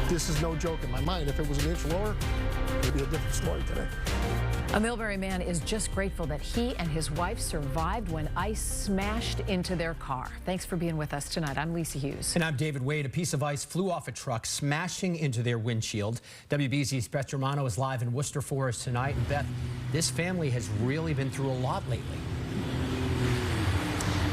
This is no joke in my mind. If it was an inch lower, it would be a different story today. A Millbury man is just grateful that he and his wife survived when ice smashed into their car. Thanks for being with us tonight. I'm Lisa Hughes. And I'm David Wade. A piece of ice flew off a truck, smashing into their windshield. WBZ's Beth Germano is live in Worcester for us tonight. And Beth, this family has really been through a lot lately.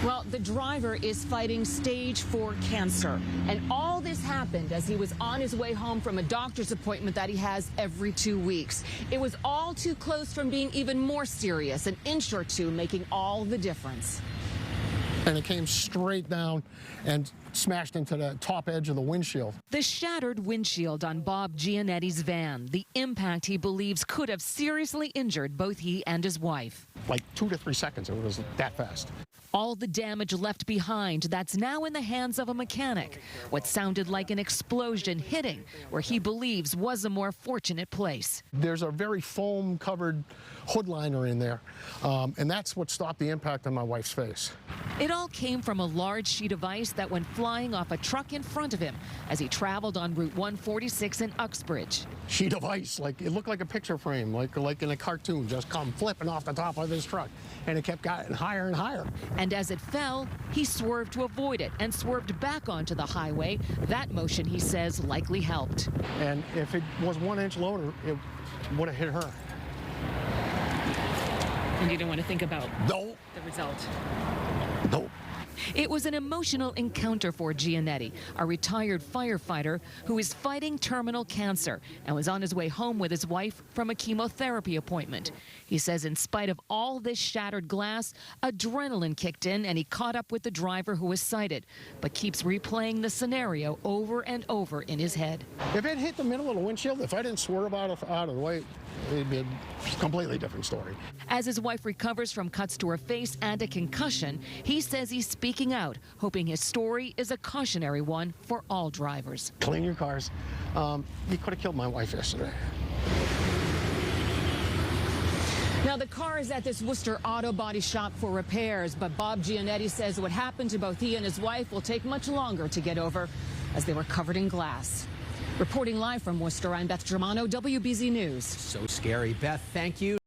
Well, the driver is fighting stage 4 cancer, and all this happened as he was on his way home from a doctor's appointment that he has every 2 weeks. It was all too close from being even more serious, an inch or two making all the difference. And it came straight down and smashed into the top edge of the windshield. The shattered windshield on Bob Gianetti's van, the impact he believes could have seriously injured both he and his wife. Like 2 to 3 seconds, it was that fast. All the damage left behind, that's now in the hands of a mechanic. What sounded like an explosion hitting where he believes was a more fortunate place. There's a very foam-covered hood liner in there, and that's what stopped the impact on my wife's face. It all came from a large sheet of ice that went flying off a truck in front of him as he traveled on Route 146 in Uxbridge. Sheet of ice, like it looked like a picture frame, like in a cartoon, just come flipping off the top of this truck, and it kept getting higher and higher. And as it fell, he swerved to avoid it and swerved back onto the highway. That motion, he says, likely helped. And if it was 1 inch lower, it would have hit her. And you don't want to think about No. the result. No. It was an emotional encounter for Gianetti, a retired firefighter who is fighting terminal cancer and was on his way home with his wife from a chemotherapy appointment. He says in spite of all this shattered glass, adrenaline kicked in and he caught up with the driver who was sighted, but keeps replaying the scenario over and over in his head. If it hit the middle of the windshield, if I didn't swerve out of the way, it'd be a completely different story. As his wife recovers from cuts to her face and a concussion, he says he's speaking out, hoping his story is a cautionary one for all drivers. Clean your cars. You could have killed my wife yesterday. Now, the car is at this Worcester auto body shop for repairs, but Bob Gianetti says what happened to both he and his wife will take much longer to get over as they were covered in glass. Reporting live from Worcester, I'm Beth Germano, WBZ News. So scary. Beth, thank you.